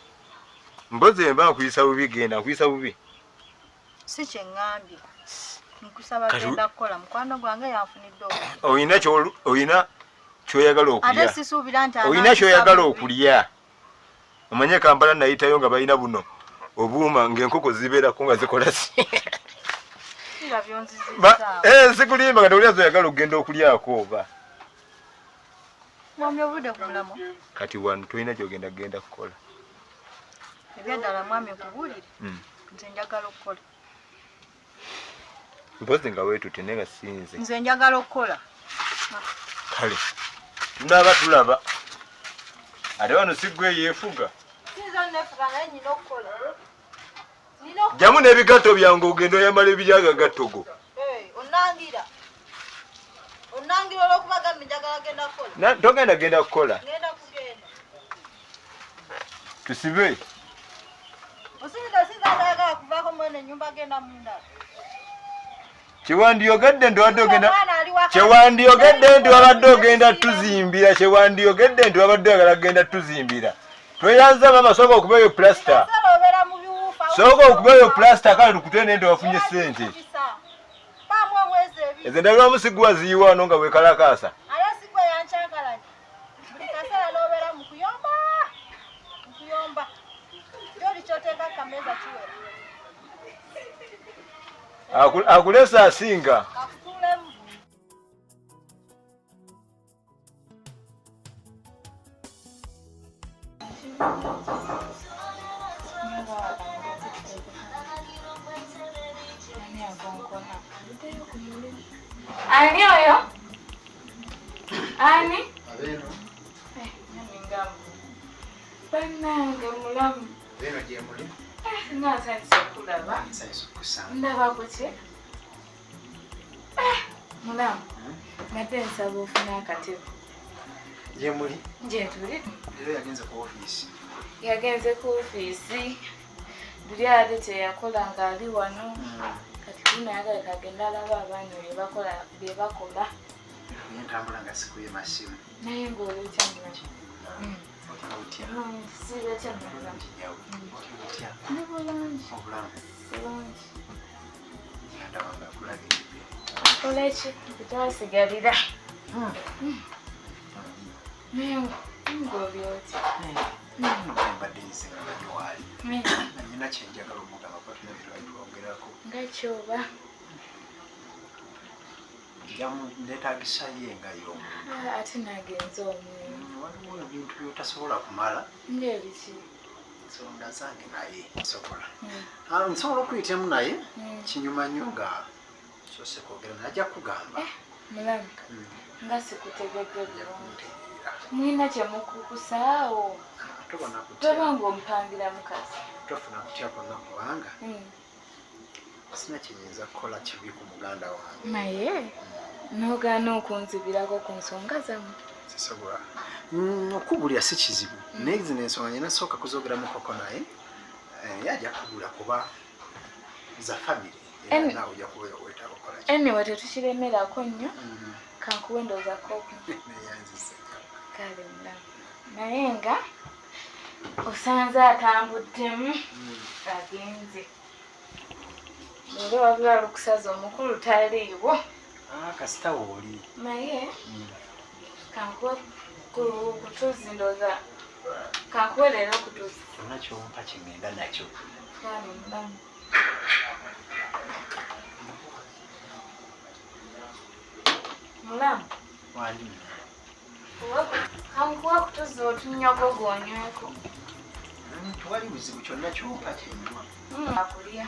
mboze mba nkuyisa bubi genda nkuyisa bubi si kyeŋŋambye nkusaba genda kukola mukwano gwange yanfunidde oyina kyoyagala okulya ate sisuubira nti oyina kyoyagala okulya omanye Kampala nayitayo nga balina buno obuuma ng'enkoko zibeerako nga zikola sikulimba kati olya zoyagala okugenda okulyako oba mwami obudde ku mulamu kati wano tolina gyogenda kugenda kukola ebyaddala mwami okubuulire nze njagala okukola mpozi nga weetute naye nga sinze nze njagala okukola kale tunaaba tulaba ate wano siggwe yeefuga jamu n'ebigatto byange ogenda oyambala ebijagagattogo onangira olw'okubagamba njagala genda kukola togenda genda kukola tusibe osinzayagala kuvaako mwene ennyumba genda munda kyewandiyogedde nti wabadde ogenda tuzimbira kyewandiyogedde nti wabadde oyagala kugenda tuzimbira tweyanza mama sooka okubayo plasita sooka okubayo plasita kale tukutende nti wafunye ssente ezo ndalwamu sigwa ziyiwa wano nga wekalakaasa Akulesa asinga. Ani oyo? Ani? Abeno. Bannange mulamu. Beno gye muli. Nasanyusa okulaba. Nsanyusa okusanga. Ndaba ku ki? Mulamu. Nate nsaba ofuna akatebe. Gye muli. Gye tuli. Leero yagenze ku ofiisi. Yagenze ku ofiisi. Buli ate teyakola ng'ali wano. Kati kuna yagala kagenda alaba abaana bye bakola. Ntambula nga sikuye masimu. Naye ng'olutya mulamu. Otya. Sibetya mulamu. Otya. Ni bulungi. Obulamu. Bulungi. Muganda wange akulabiridde. Akola ki? Bitwasigalira. Naye ng'oli otya? Mbadde nyisenga bali waali. Nanyina kyenjagala omugamba kuba tulina bye twali twogerako. Nga kyoba. Ndeetagisa ye nga y'omuntu. Ate nagenze omuntu. Waliwo ebintu by'otasobola kumala. Ng'ebiki? Ensonga zange naye nsobola. Nsobola okuyitamu naye kinyuma nnyo nga sose kwogera naye ajja kugamba. Mulamu, nga sikutegedde bulungi. Mwina kye mukukusaawo. Toba ng'omupangira mukazi. Tofuna kutya kwonna kubanga sina kyenyinza kukola kibi ku muganda wange. Naye n'ogaana okunzibirako ku nsonga zammwe. Sisobola. Okubulira si kizibu. Naye zino ensonga nyina sooka kuzoogeramukoko naye ajja kubula kuba za famire. Era naawe ojja kubeera weetaaga okukola ki. Anyway, tetukiremerako nnyo. Kankuwe ndowooza kooku. Neyanzise. Kale mulamu. Naye nga osanze atambuddemu agenze. Leero wabula lukusaza omukulu taliiwo. Kasita wooli. Naye kankuwe kutuzi ndowooza. Kankuwe leero kutuzi. Kyonna kyompa kigenda nakyo. Kale mulamu. Mulamu. Wali. Kankuwe kutuzi otunyogo gwonyweko. Tewali buzibu kyonna kyompa kyenywa. Akulya.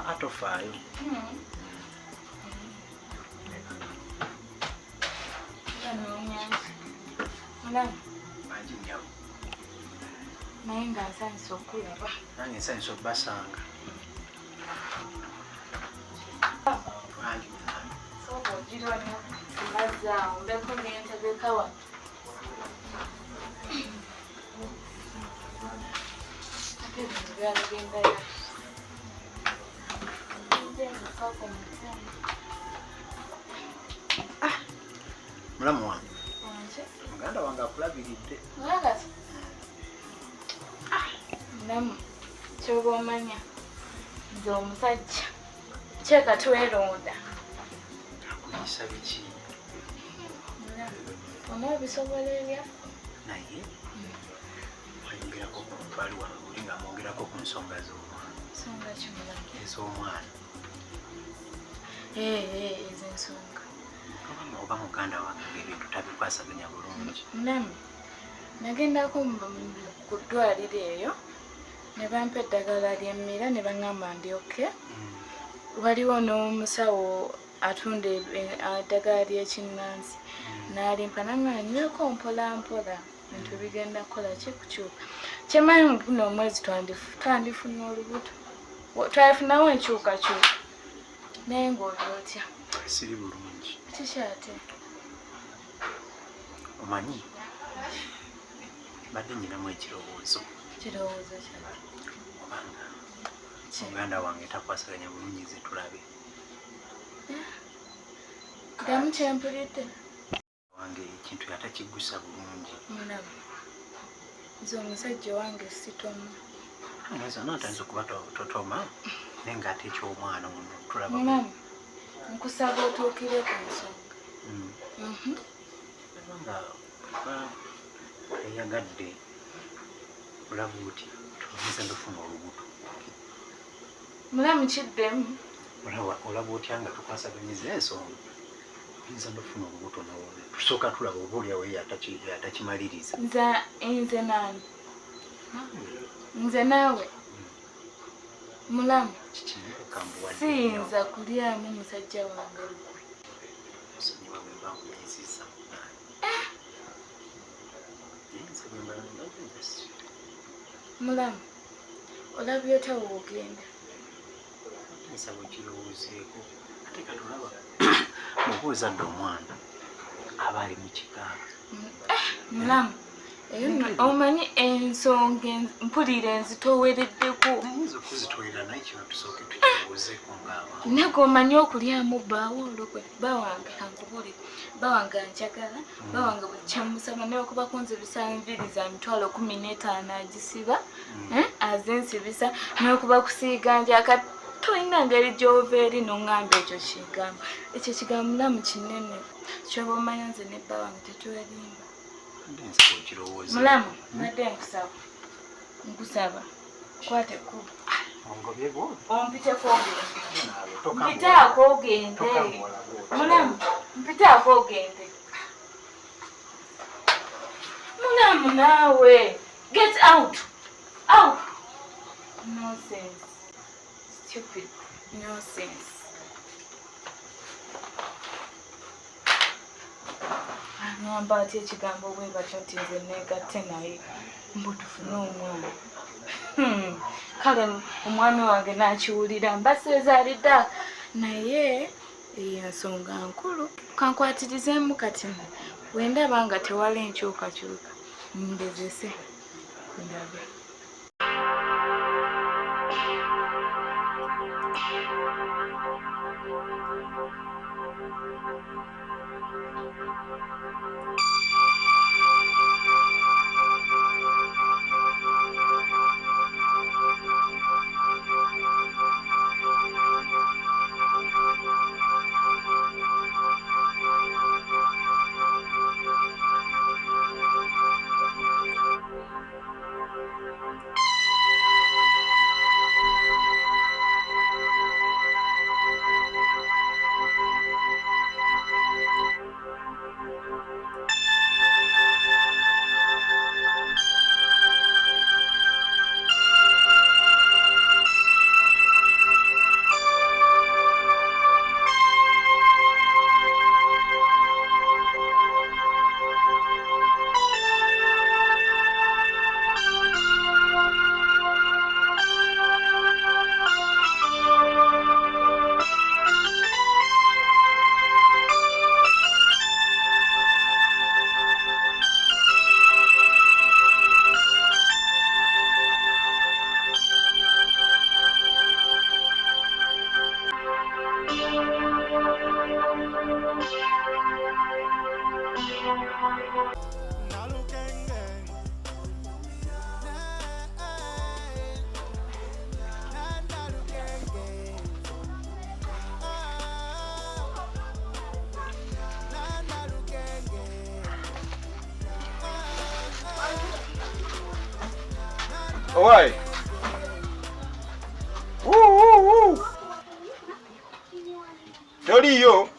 Atofaayo. Mulamu. Mangi nyawo. Naye nga nsanyusa okulaba. Nange nsanyusa okubasanga. Mangi nyawo. Sooka ogirona amazzi awo mbeko n'entegeka wano. Ate ebintu byalagendayo. Mulamu wange. Muganda wange akulabiridde. Mulakati. Mulamu, kyoba omanya nze omusajja kyeka tweronda. Akuyisa biki? Onoobisobola ebya? Naye wayongerako twali wano luli nga mwongerako ku nsonga z'omwana. Nsonga ki mulamu? Ez'omwana. Ez'ensonga. Oba muganda wange ng'ebintu tabikwasaganya bulungi. Mulamu, nagendako ku ddwaliro eyo ne bampa eddagala ly'emmira ne baŋŋamba ndyoke. Waliwo n'omusawo atunda eddagala ly'ekinnansi n'alimpa namwe anyweko mpola mpola ebintu bigenda kukola ki kukyuka. Kyemanyi mu guno omwezi twandifuna olubuto. Twafunawo enkyukakyuka. Naye ng'oli otya? Siri bulungi. Kiki ate? Omanyi badde nyinamu ekirowoozo. Kirowoozo kyaki? Obanga muganda wange takwasaganya bulungi ze tulabe. Ddamu kyempulidde. Wange ekintu yatakiggusa bulungi. Mulamu, nze omusajja wange sitoma. Mwezi anatandise okuba totoma naye ng'ate eky'omwana ono tulaba. Mulamu, nkusaba otuukire ku nsonga. Nga eyagadde olaba oti tumaze ndofuna olubuto. Mulamu kiddemu. Olaba otya nga tukwasaganyiza ensonga. Oyinza nofuna olubuto nawo. Tusooka tulaba obaoliawo atakimaliriza. Nze nani? Nze naawe. Mulamu. Siyinza kulyamu musajja wange lukwe. Musonyi wawe mba nkunyizizza. Yinza bwe mba nkunyizizza. Mulamu. Olabye otya woogenda? Nsaba okirowoozeeko. Ate katulaba. Bw'oba ozadde omwana aba ali mu kikaaba. Mulamu. Omanyi ensonga mpulira enzitoowereddeko. Nayinza okuzitwalira naye kino tusooke tukirowoozeeko ng'abantu. Naye omanyi okulyamu bbaawo olukwe bawange ankubulire bawange anjagala bawange bukyamusaba naye okubako nzibisa enviiri za mitwalo 15 agisiba azinsibisa n'okuba kusiiga njaka tolina ngeri gy'ova eri n'oŋŋamba ekyo kigambo. Ekyo kigambo mulamu kinene kyoba omanya nze ne bbawange tetwerimba. Mulamu nadde nkusaba kwate ekkubo ompiteko ogende mpitaako ogende mulamu mpitaako ogende mulamu naawe get out nonsense stupid nonsense. Ngamba ati ekigambo bwe batyo nti nze neegatte naye mbu tufune omwana. Kale omwami wange n'akiwulira mbaseezaalidde naye ensonga nkulu kankwatirizeemu kati bwe ndaba nga tewali enkyukakyuka ndezese ndabe. Oi! Woo! Toriyo!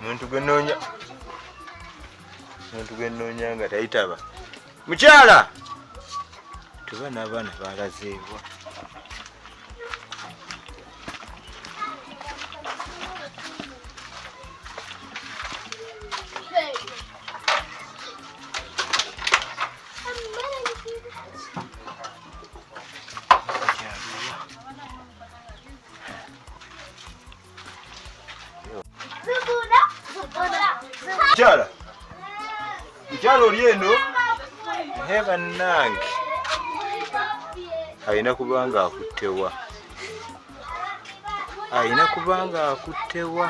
Muntu gwenoonya nga tayitaba. Mukyala! Tuba n'abaana baalazeebwa. Mukyala oli eno naye bannange alina kubanga akuttewa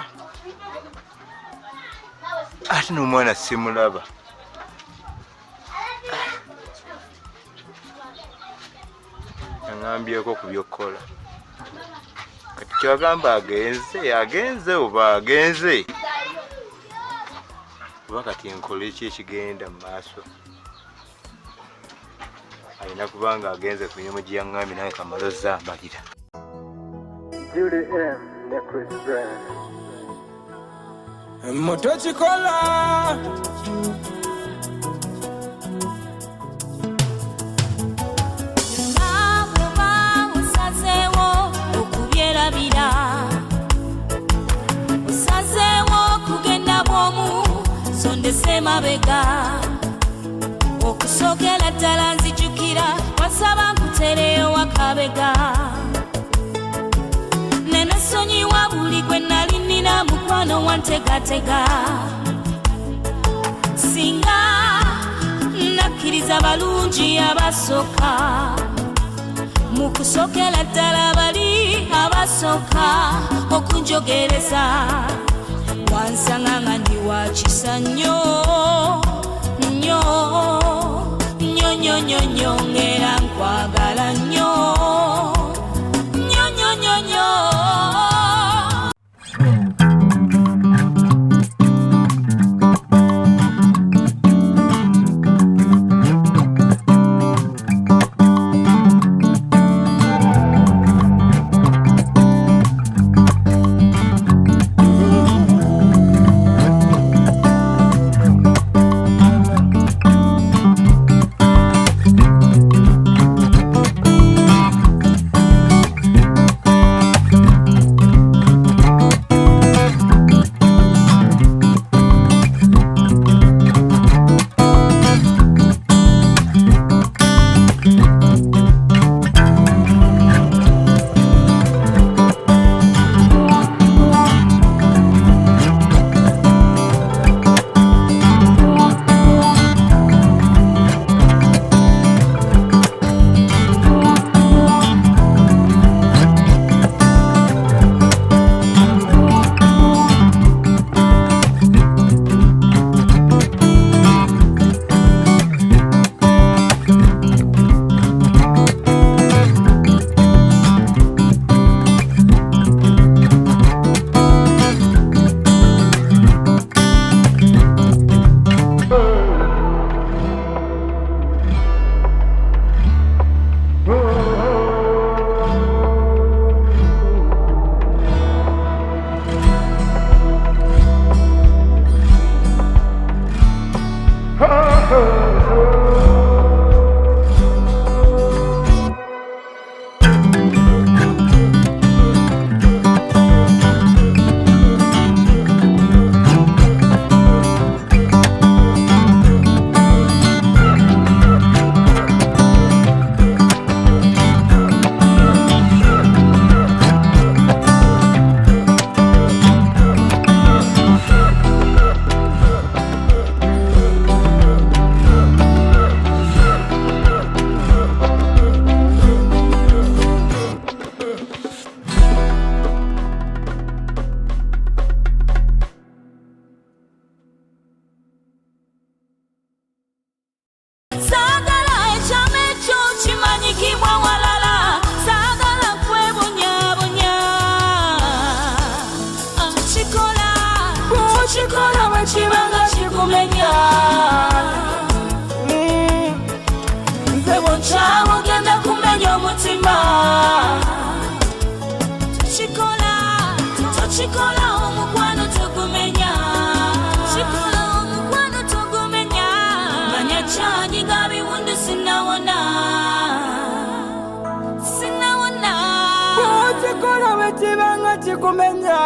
ate n'omwana simulaba. Aŋŋambyeko ku byokkola kati kyagamba agenze oba agenze kuba kati nkole ki ekigenda mu maaso alina kubanga agenze ku mirimu gye yaŋŋambye nawe kamaloza amalira moto kikola semabega okusokera ddala nzijukira wasaba nkutereyo wakabega nenesonyiwa buli gwe nali nnina mukwano wantegatega singa nakkiriza balungi abasooka mu kusokera ddala bali abasooka okunjogereza wansanganga ndi wakisa nnyo nnyo nnyo nnyo nnyo nnyo ngera nkwagala nnyo nnyo nnyo nnyo nnyo Chikola wetibanga chikumenya